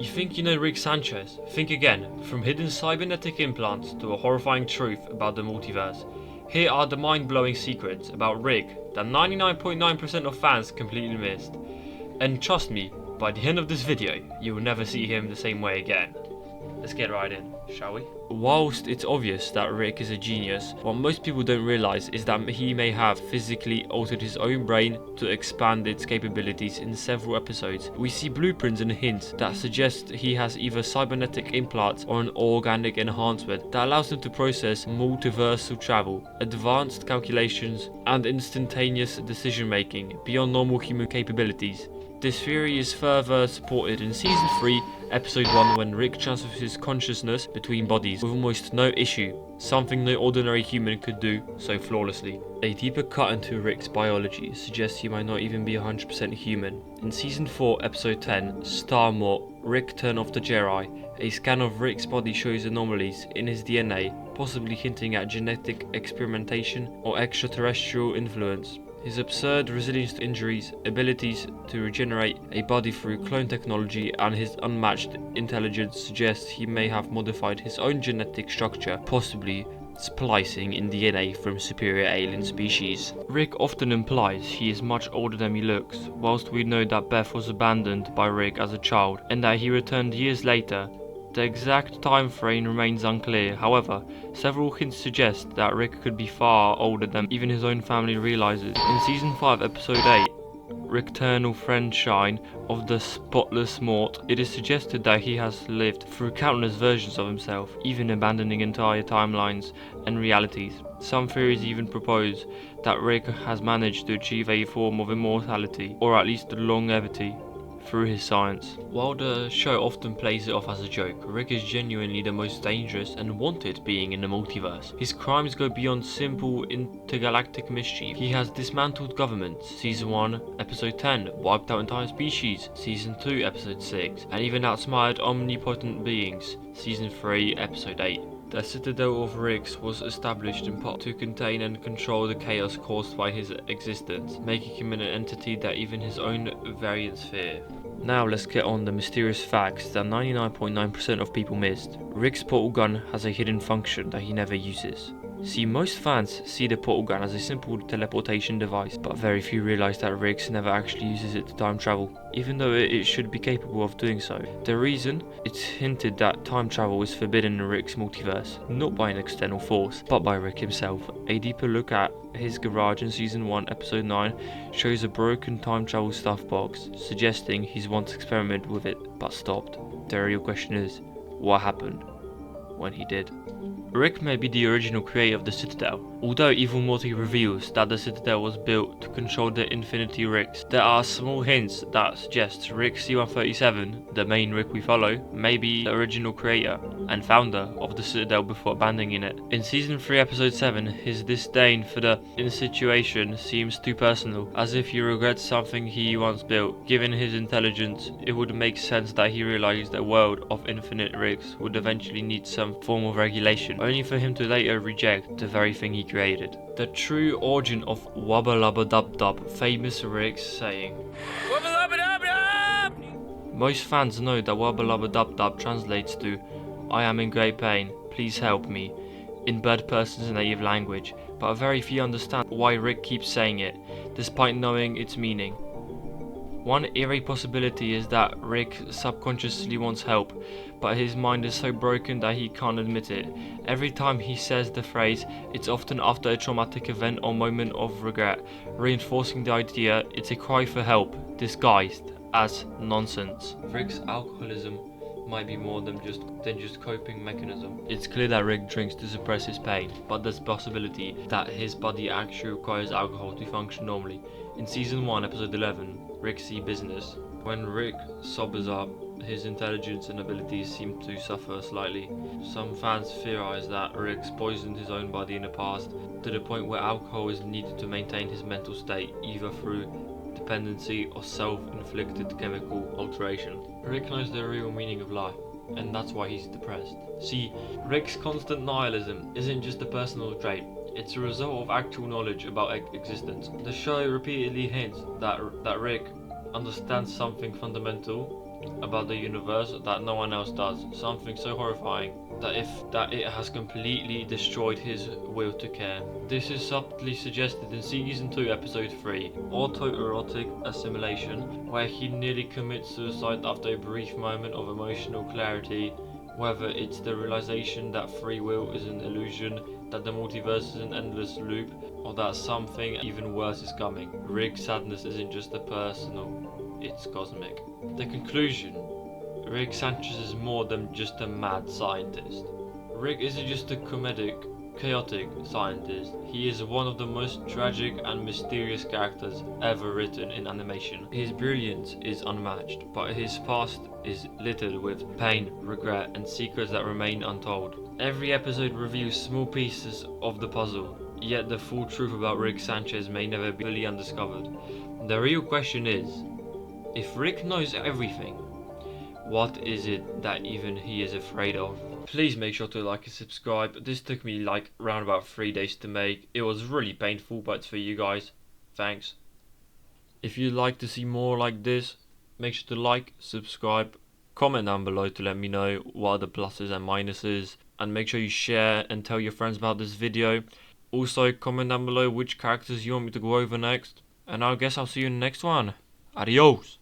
You think you know Rick Sanchez? Think again. From hidden cybernetic implants to a horrifying truth about the multiverse. Here are the mind-blowing secrets about Rick that 99.9% of fans completely missed. And trust me, by the end of this video, you will never see him the same way again. Let's get right in, shall we? Whilst it's obvious that Rick is a genius, what most people don't realise is that he may have physically altered his own brain to expand its capabilities in several episodes. We see blueprints and hints that suggest he has either cybernetic implants or an organic enhancement that allows him to process multiversal travel, advanced calculations, and instantaneous decision making beyond normal human capabilities. This theory is further supported in Season 3, Episode 1 when Rick transfers his consciousness between bodies with almost no issue, something no ordinary human could do so flawlessly. A deeper cut into Rick's biology suggests he might not even be 100% human. In Season 4, Episode 10, Star Mort, Rick Turn Off the Jedi, a scan of Rick's body shows anomalies in his DNA, possibly hinting at genetic experimentation or extraterrestrial influence. His absurd resilience to injuries, abilities to regenerate a body through clone technology, and his unmatched intelligence suggest he may have modified his own genetic structure, possibly splicing in DNA from superior alien species. Rick often implies he is much older than he looks, whilst we know that Beth was abandoned by Rick as a child, and that he returned years later. The exact time frame remains unclear, however, several hints suggest that Rick could be far older than even his own family realizes. In Season 5, Episode 8, Rickternal Friendshine of the Spotless Mort, it is suggested that he has lived through countless versions of himself, even abandoning entire timelines and realities. Some theories even propose that Rick has managed to achieve a form of immortality, or at least longevity, through his science. While the show often plays it off as a joke, Rick is genuinely the most dangerous and wanted being in the multiverse. His crimes go beyond simple intergalactic mischief. He has dismantled governments, Season 1, Episode 10, wiped out entire species, Season 2, Episode 6, and even outsmarted omnipotent beings, Season 3, Episode 8. The Citadel of Ricks was established in part to contain and control the chaos caused by his existence, making him an entity that even his own variants fear. Now let's get on the mysterious facts that 99.9% of people missed. Rick's portal gun has a hidden function that he never uses. See, most fans see the portal gun as a simple teleportation device, but very few realise that Rick never actually uses it to time travel, even though it should be capable of doing so. The reason? It's hinted that time travel is forbidden in Rick's multiverse, not by an external force, but by Rick himself. A deeper look at his garage in Season 1, Episode 9 shows a broken time travel stuff box, suggesting he's once experimented with it, but stopped. The real question is, what happened when he did? Rick may be the original creator of the Citadel. Although Evil Morty reveals that the Citadel was built to control the Infinity Ricks, there are small hints that suggest Rick C-137, the main Rick we follow, may be the original creator and founder of the Citadel before abandoning it. In Season 3, Episode 7, his disdain for the situation seems too personal, as if he regrets something he once built. Given his intelligence, it would make sense that he realized a world of infinite Ricks would eventually need some form of regulation, only for him to later reject the very thing he created. The true origin of Wubba Lubba Dub Dub, famous Rick's saying. Wubba Lubba Dub Dub! Most fans know that Wubba Lubba Dub Dub translates to I am in great pain, please help me, in bird person's native language, but very few understand why Rick keeps saying it, despite knowing its meaning. One eerie possibility is that Rick subconsciously wants help, but his mind is so broken that he can't admit it. Every time he says the phrase, it's often after a traumatic event or moment of regret, reinforcing the idea it's a cry for help, disguised as nonsense. Rick's alcoholism might be more than just coping mechanism. It's clear that Rick drinks to suppress his pain, but there's a possibility that his body actually requires alcohol to function normally. In Season 1, Episode 11, Rick See Business, when Rick sobers up, his intelligence and abilities seem to suffer slightly. Some fans theorize that Rick's poisoned his own body in the past, to the point where alcohol is needed to maintain his mental state, either through dependency or self-inflicted chemical alteration. Rick knows the real meaning of life, and that's why he's depressed. See, Rick's constant nihilism isn't just a personal trait, it's a result of actual knowledge about existence. The show repeatedly hints that Rick understands something fundamental about the universe that no one else does. Something so horrifying that it has completely destroyed his will to care. This is subtly suggested in Season 2, Episode 3, Autoerotic Assimilation, where he nearly commits suicide after a brief moment of emotional clarity. Whether it's the realization that free will is an illusion, that the multiverse is an endless loop, or that something even worse is coming. Rick's sadness isn't just personal, it's cosmic. The conclusion: Rick Sanchez is more than just a mad scientist. Rick isn't just a comedic, chaotic scientist. He is one of the most tragic and mysterious characters ever written in animation. His brilliance is unmatched, but his past is littered with pain, regret, and secrets that remain untold. Every episode reveals small pieces of the puzzle, yet the full truth about Rick Sanchez may never be fully undiscovered. The real question is, if Rick knows everything, what is it that even he is afraid of? Please make sure to like and subscribe. This took me like around about 3 days to make. It was really painful, but it's for you guys. Thanks. If you'd like to see more like this, make sure to like, subscribe, comment down below to let me know what are the pluses and minuses, and make sure you share and tell your friends about this video. Also, comment down below which characters you want me to go over next, and I guess I'll see you in the next one. Adios!